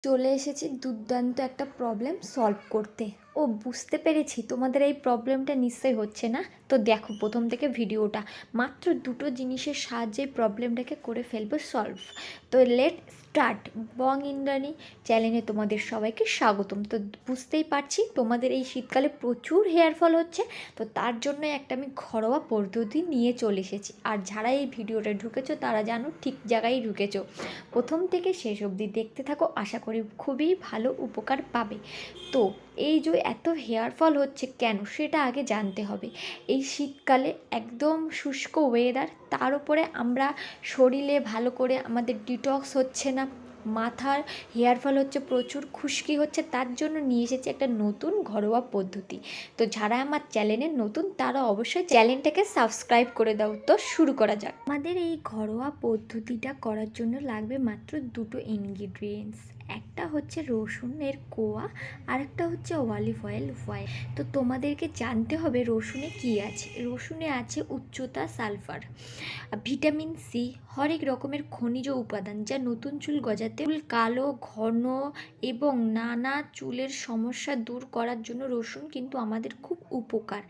চলে এসেছি দুর্দান্ত একটা প্রবলেম সলভ করতে। ও বুঝতে পেরেছি তোমাদের এই প্রবলেমটা নিশ্চয়ই হচ্ছে না। তো দেখো প্রথম থেকে ভিডিওটা, মাত্র দুটো জিনিসের সাহায্যে প্রবলেমটাকে করে ফেলবো সলভ। তো লেট স্টার্ট। বং ইন্দ্রাণী চ্যানেলে তোমাদের সবাইকে স্বাগতম। তো বুঝতেই পারছি তোমাদের এই শীতকালে প্রচুর হেয়ার ফল হচ্ছে, তো তার জন্য একটা আমি ঘরোয়া পদ্ধতি নিয়ে চলে এসেছি। আর যারা এই ভিডিওটা ঢুকেছো তারা জানো ঠিক জায়গায় ঢুকেছো। প্রথম থেকে শেষ অবধি দেখতে থাকো, আশা করি খুবই ভালো উপকার পাবে। তো এই যে এত হেয়ার ফল হচ্ছে কেন সেটা আগে জানতে হবে। এই শীতকালে একদম শুষ্ক ওয়েদার, তার উপরে আমরা শরীরে ভালো করে আমাদের ডিটক্স হচ্ছে না, মাথার হেয়ার ফল হচ্ছে, প্রচুর খুশকি হচ্ছে, তার জন্য নিয়ে এসেছি একটা নতুন ঘরোয়া পদ্ধতি। তো যারা আমার চ্যানেলে নতুন তারা অবশ্যই চ্যানেলটাকে সাবস্ক্রাইব করে দাও। তো শুরু করা যাক। আমাদের এই ঘরোয়া পদ্ধতিটা করার জন্য লাগবে মাত্র দুটো ইনগ্রিডিয়েন্টস। একটা হচ্ছে রসুনের কোয়া, আরেকটা হচ্ছে অলিভ অয়েল। তো তোমাদেরকে জানতে হবে রসুনে কি আছে। রসুনে আছে উচ্চতা সালফার, ভিটামিন সি, হরেক রকমের খনিজ উপাদান যা নতুন চুল গজাতে, চুল কালো ঘন এবং নানা চুলের সমস্যা দূর করার জন্য রসুন কিন্তু আমাদের খুব উপকার।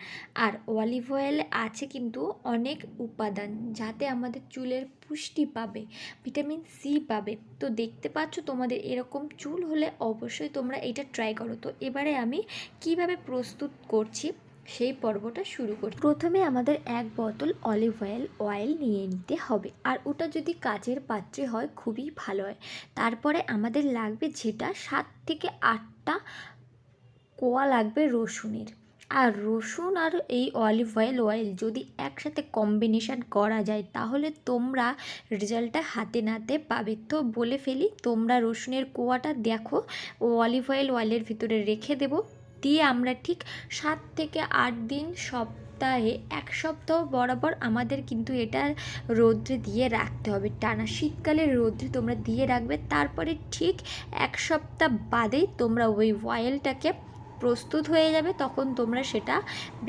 আর অলিভ অয়েল আছে কিন্তু অনেক উপাদান যাতে আমাদের চুলের পুষ্টি পাবে, ভিটামিন সি পাবে। তো দেখতে পাচ্ছ তোমাদের এরকম চুল হলে অবশ্যই তোমরা এটা ট্রাই করো। তো এবারে আমি কিভাবে প্রস্তুত করছি সেই পর্বটা শুরু করি। প্রথমে আমাদের এক বোতল অলিভ অয়েল নিয়ে নিতে হবে, আর ওটা যদি কাচের পাত্রে হয় খুবই ভালো হয়। তারপরে আমাদের লাগবে যেটা 7 থেকে 8টা কোয়া লাগবে রসুনের। আর রসুন আর এই অলিভ অয়েল যদি একসাথে কম্বিনেশান করা যায় তাহলে তোমরা রেজাল্টটা হাতে নাতে পাবে। তো বলে ফেলি, তোমরা রসুনের কোয়াটা দেখো ও অলিভ অয়েলের ভিতরে রেখে দেবো, দিয়ে আমরা ঠিক 7 থেকে 8 দিন, সপ্তাহে 1 সপ্তাহ বরাবর আমাদের কিন্তু এটা রৌদ্রে দিয়ে রাখতে হবে। টানা শীতকালে রৌদ্রে তোমরা দিয়ে রাখবে, তারপরে ঠিক 1 সপ্তাহ বাদেই তোমরা ওই অয়েলটাকে প্রস্তুত হয়ে যাবে, তখন তোমরা সেটা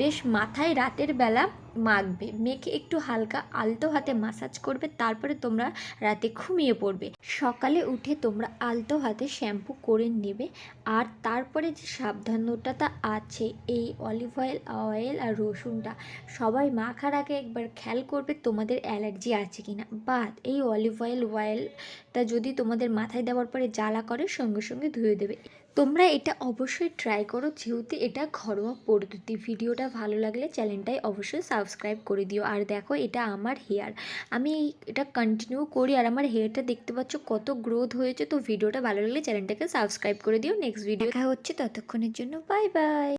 বেশ মাথায় রাতের বেলা মাখবে, মেখে একটু হালকা আলতো হাতে মাসাজ করবে, তারপরে তোমরা রাতে ঘুমিয়ে পড়বে। সকালে উঠে তোমরা আলতো হাতে শ্যাম্পু করে নেবে। আর তারপরে যে সাবধানতাটা আছে, এই অলিভ অয়েল আর রসুনটা সবাই মাখার আগে একবার খেয়াল করবে তোমাদের অ্যালার্জি আছে কিনা, বা এই অলিভ অয়েলটা যদি তোমাদের মাথায় দেওয়ার পরে জ্বালা করে সঙ্গে সঙ্গে ধুয়ে দেবে। তোমরা এটা অবশ্যই ট্রাই করো, যেহেতু এটা ঘরোয়া পদ্ধতি। ভিডিওটা ভালো লাগলে চ্যানেলটাই অবশ্যই সাবস্ক্রাইব করে দিও। আর দেখো এটা আমার হেয়ার, আমি এটা কন্টিনিউ করি আর আমার হেয়ারটা দেখতে পাচ্ছ কত গ্রোথ হয়েছে। তো ভিডিওটা ভালো লাগলে চ্যানেলটাকে সাবস্ক্রাইব করে দিও। নেক্সট ভিডিও দেখা হচ্ছে, ততক্ষণের জন্য বাই বাই।